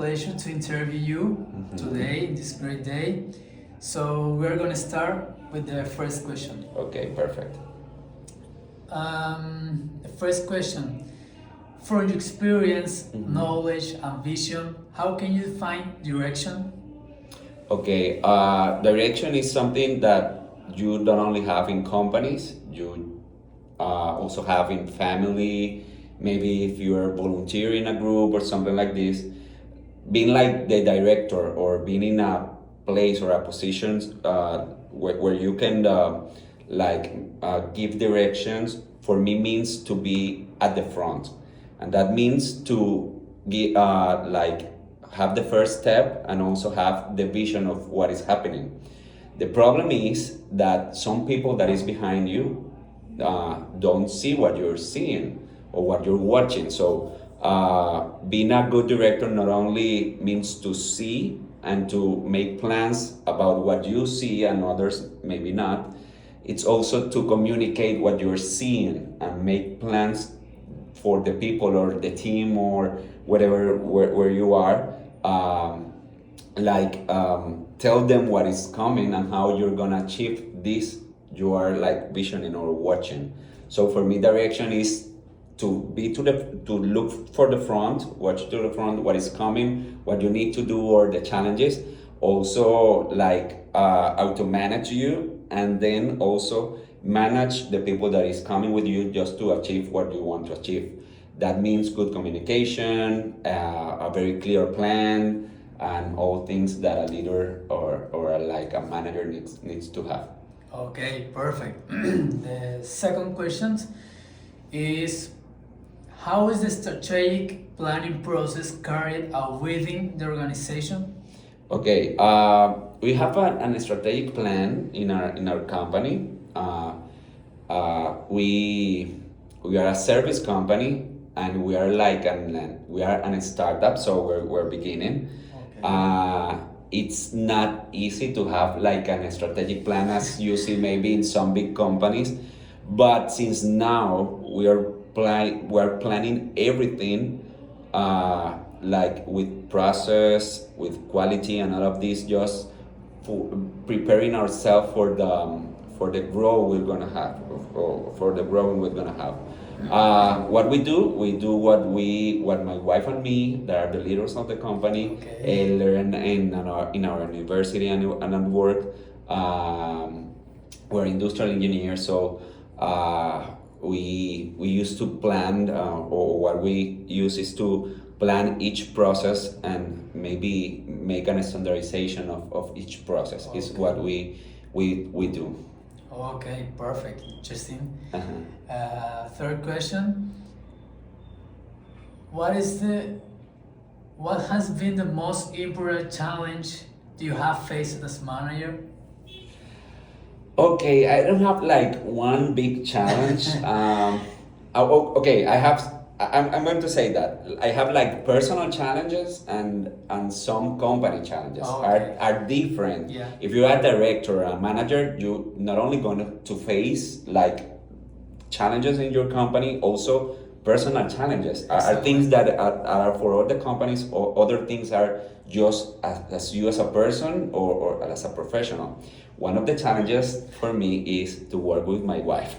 pleasure to interview you today, this great day. So we're going to start with the first question. Okay, perfect. The first question, from your experience, knowledge, and vision, how can you find direction? Okay, direction is something that you don't only have in companies, you also have in family, maybe if you are volunteering in a group or something like this. Being like the director or being in a place or a position where you can give directions, for me means to be at the front, and that means to have the first step and also have the vision of what is happening. The problem is that some people that is behind you don't see what you're seeing or what you're watching. So being a good director not only means to see and to make plans about what you see and others maybe not, it's also to communicate what you're seeing and make plans for the people or the team or whatever where you are. Tell them what is coming and how you're gonna achieve this you are like visioning or watching. So for me direction is to be to look for the front, watch to the front what is coming, what you need to do or the challenges. Also how to manage you, and then also manage the people that is coming with you just to achieve what you want to achieve. That means good communication, a very clear plan, and all things that a leader or a manager needs to have. Okay, perfect. The second question is, how is the strategic planning process carried out within the organization? Okay, we have an strategic plan in our company. We are a service company, and we are we are a startup, so we're beginning. Okay. It's not easy to have like a strategic plan as you see maybe in some big companies, but since now we're planning everything with process, with quality, and all of this, just for preparing ourselves for the growth we're gonna have, for the growing we're gonna have. What we do what my wife and me, that are the leaders of the company, Okay. learn in our university and at work. We're industrial engineers, so we used to plan, or what we use is to plan each process and maybe make a standardization of each process. Is what we do. Okay, perfect. Interesting. Uh-huh. Third question. What has been the most important challenge you have faced as manager? Okay, I don't have like one big challenge. Okay, I'm going to say that I have like personal challenges and some company challenges. Oh, okay. Are different. Yeah. If you're a director or a manager, you not only going to face like challenges in your company, also personal challenges are Exactly. things that are for other companies, or other things are just as you as a person or as a professional. One of the challenges for me is to work with my wife.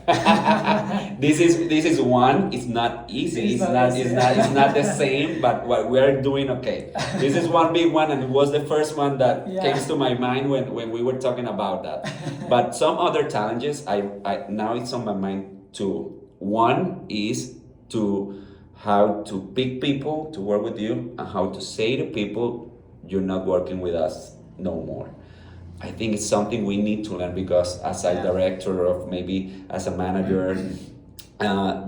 This is one. It's not easy. It's not the same. But what we are doing, okay. This is one big one, and it was the first one that Yeah. came to my mind when we were talking about that. But some other challenges, I now it's on my mind too. One is to how to pick people to work with you, and how to say to people, you're not working with us no more. I think it's something we need to learn, because as a director, or maybe as a manager,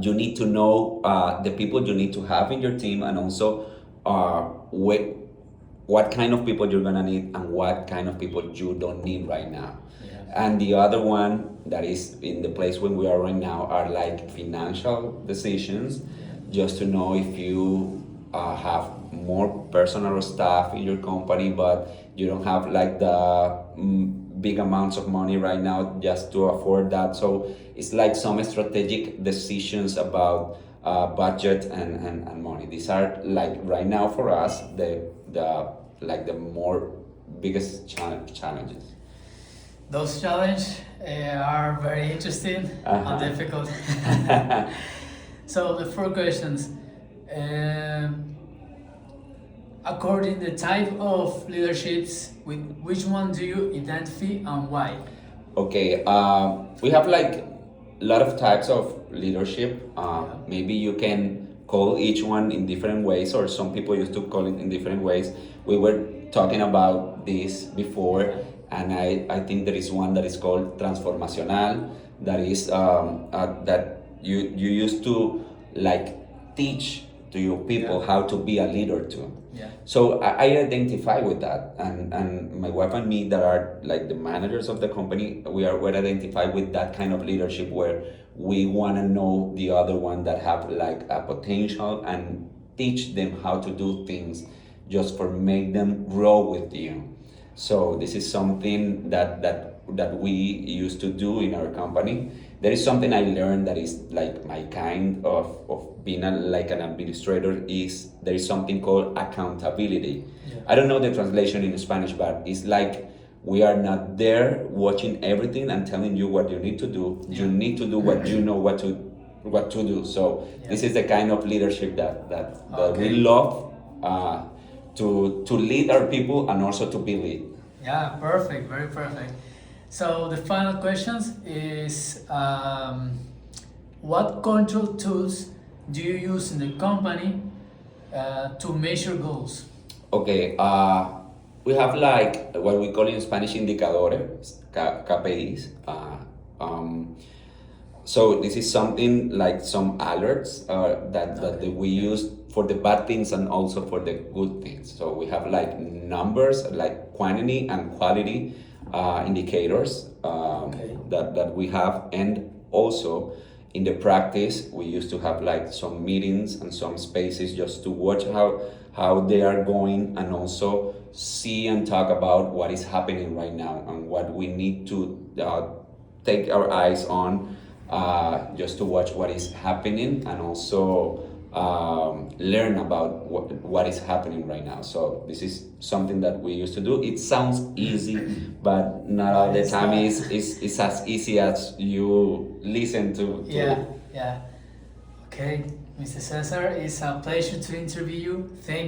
you need to know the people you need to have in your team, and also what kind of people you're gonna need and what kind of people you don't need right now. Yeah. And the other one that is in the place when we are right now are like financial decisions, just to know if you have more personal staff in your company, but you don't have like the big amounts of money right now just to afford that. So it's like some strategic decisions about budget and money. These are like right now for us the more biggest challenges. Those challenges are very interesting and difficult. So the four questions. According the type of leaderships, with which one do you identify and why? Okay, we have like a lot of types of leadership. Maybe you can call each one in different ways, or some people used to call it in different ways. We were talking about this before, and I think there is one that is called transformacional, that is that you used to like teach to your people how to be a leader too. Yeah. So I identify with that, and my wife and me that are like the managers of the company, we're identified with that kind of leadership where we want to know the other one that have like a potential and teach them how to do things just for make them grow with you. So this is something that we used to do in our company. There is something I learned that is like my kind of being like an administrator is there is something called accountability. Yeah. I don't know the translation in Spanish, but it's like we are not there watching everything and telling you what you need to do. Yeah. You need to do what you know what to do. So this is the kind of leadership that we love to lead our people and also to be lead. Yeah, perfect, very perfect. So the final questions is what control tools do you use in the company to measure goals? Okay, we have like what we call in Spanish indicadores, KPIs. So this is something like some alerts that we use for the bad things and also for the good things. So we have like numbers, like quantity and quality indicators that we have, and also in the practice we used to have like some meetings and some spaces just to watch how they are going, and also see and talk about what is happening right now and what we need to take our eyes on, just to watch what is happening and also learn about what is happening right now. So this is something that we used to do. It sounds easy, but not all the time is as easy as you listen to. Yeah. Okay, Mr. Cesar, it's a pleasure to interview you. Thank